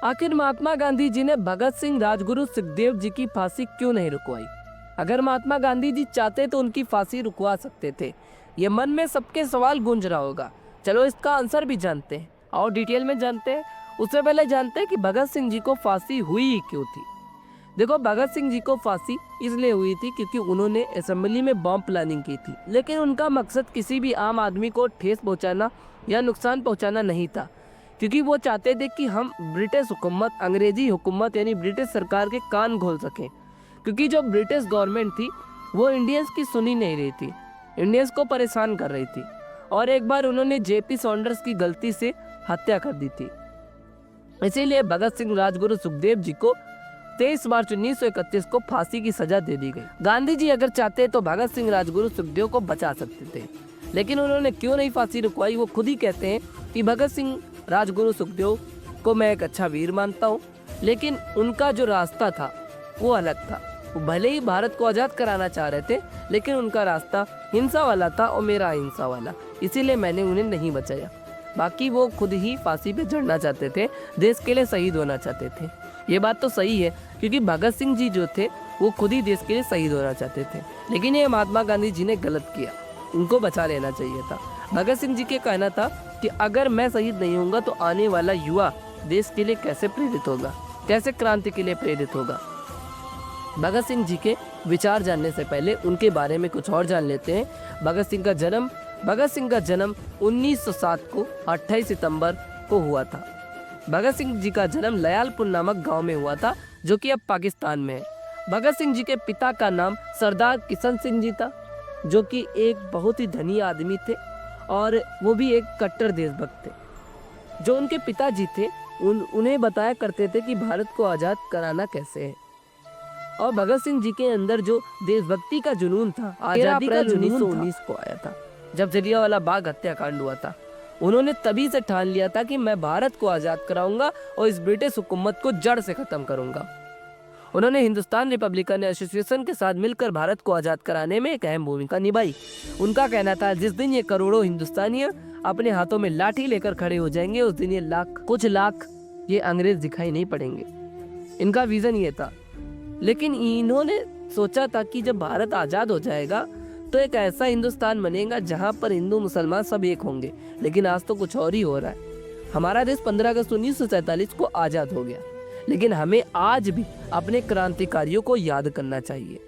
आखिर महात्मा गांधी जी ने भगत सिंह, राजगुरु, सुखदेव जी की फांसी क्यों नहीं रुकवाई? अगर महात्मा गांधी जी चाहते तो उनकी फांसी रुकवा सकते थे। ये मन में सबके सवाल गूंज रहा होगा। चलो इसका आंसर भी जानते हैं और डिटेल में जानते हैं। उससे पहले जानते हैं कि भगत सिंह जी को फांसी हुई ही क्यों थी। देखो, भगत सिंह जी को फांसी इसलिए हुई थी क्योंकि उन्होंने असेंबली में बॉम्ब प्लानिंग की थी, लेकिन उनका मकसद किसी भी आम आदमी को ठेस पहुंचाना या नुकसान पहुंचाना नहीं था, क्योंकि वो चाहते थे कि हम ब्रिटिश हुकूमत, अंग्रेजी हुकूमत यानी ब्रिटिश सरकार के कान खोल सकें। क्योंकि जो ब्रिटिश गवर्नमेंट थी वो इंडियंस की सुनी नहीं रही थी, इंडियंस को परेशान कर रही थी। और एक बार उन्होंने जेपी सॉन्डर्स की गलती से हत्या कर दी थी। इसीलिए भगत सिंह, राजगुरु, सुखदेव जी को 23 मार्च 1931 को फांसी की सजा दे दी गई। गांधी जी अगर चाहते तो भगत सिंह, राजगुरु, सुखदेव को बचा सकते थे, लेकिन उन्होंने क्यों नहीं फांसी रुकवाई? वो खुद ही कहते हैं कि भगत सिंह, राजगुरु, सुखदेव को मैं एक अच्छा वीर मानता हूँ, लेकिन उनका जो रास्ता था वो अलग था। वो भले ही भारत को आज़ाद कराना चाह रहे थे, लेकिन उनका रास्ता हिंसा वाला था और मेरा अहिंसा वाला, इसीलिए मैंने उन्हें नहीं बचाया। बाकी वो खुद ही फांसी पे चढ़ना चाहते थे, देश के लिए शहीद होना चाहते थे। ये बात तो सही है, क्योंकि भगत सिंह जी जो थे वो खुद ही देश के लिए शहीद होना चाहते थे, लेकिन ये महात्मा गांधी जी ने गलत किया, उनको बचा लेना चाहिए था। भगत सिंह जी के कहना था कि अगर मैं शहीद नहीं होऊंगा तो आने वाला युवा देश के लिए कैसे प्रेरित होगा, कैसे क्रांति के लिए प्रेरित होगा। भगत सिंह जी के विचार जानने से पहले उनके बारे में कुछ और जान लेते हैं। भगत सिंह का जन्म 1907 को 28 सितंबर को हुआ था। भगत सिंह जी का जन्म लयालपुर नामक गांव में हुआ था, जो कि अब पाकिस्तान में है। भगत सिंह जी के पिता का नाम सरदार किशन सिंह जी था, जो कि एक बहुत ही धनी आदमी थे और वो भी एक कट्टर देशभक्त थे। जो उनके पिताजी थे उन्हें बताया करते थे कि भारत को आज़ाद कराना कैसे है। और भगत सिंह जी के अंदर जो देशभक्ति का जुनून था, आजादी का 1919 को आया था, जब जलियांवाला बाग हत्याकांड हुआ था। उन्होंने तभी से ठान लिया था कि मैं भारत को आज़ाद कराऊंगा और इस ब्रिटिश हुकूमत को जड़ से खत्म करूंगा। उन्होंने हिंदुस्तान रिपब्लिकन एसोसिएशन के साथ मिलकर भारत को आज़ाद कराने में एक अहम भूमिका निभाई। उनका कहना था, जिस दिन ये करोड़ों हिंदुस्तानी अपने हाथों में लाठी लेकर खड़े हो जाएंगे, उस दिन ये कुछ लाख ये अंग्रेज दिखाई नहीं पड़ेंगे। इनका विजन ये था। लेकिन इन्होंने सोचा था कि जब भारत आज़ाद हो जाएगा तो एक ऐसा हिंदुस्तान बनेगा जहां पर हिंदू मुसलमान सब एक होंगे, लेकिन आज तो कुछ और ही हो रहा है। हमारा देश 15 अगस्त 1947 को आज़ाद हो गया, लेकिन हमें आज भी अपने क्रांतिकारियों को याद करना चाहिए।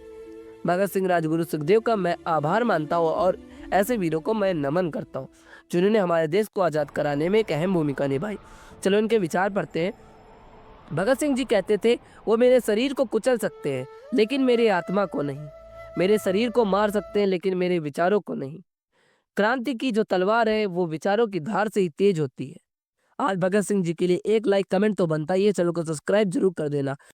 भगत सिंह, राजगुरु, सुखदेव का मैं आभार मानता हूँ और ऐसे वीरों को मैं नमन करता हूँ जिन्होंने हमारे देश को आज़ाद कराने में एक अहम भूमिका निभाई। चलो इनके विचार पढ़ते हैं। भगत सिंह जी कहते थे, वो मेरे शरीर को कुचल सकते हैं लेकिन मेरे आत्मा को नहीं, मेरे शरीर को मार सकते हैं लेकिन मेरे विचारों को नहीं। क्रांति की जो तलवार है वो विचारों की धार से ही तेज होती है। आज भगत सिंह जी के लिए एक लाइक, कमेंट तो बनता ही है। चैनल को सब्सक्राइब जरूर कर देना।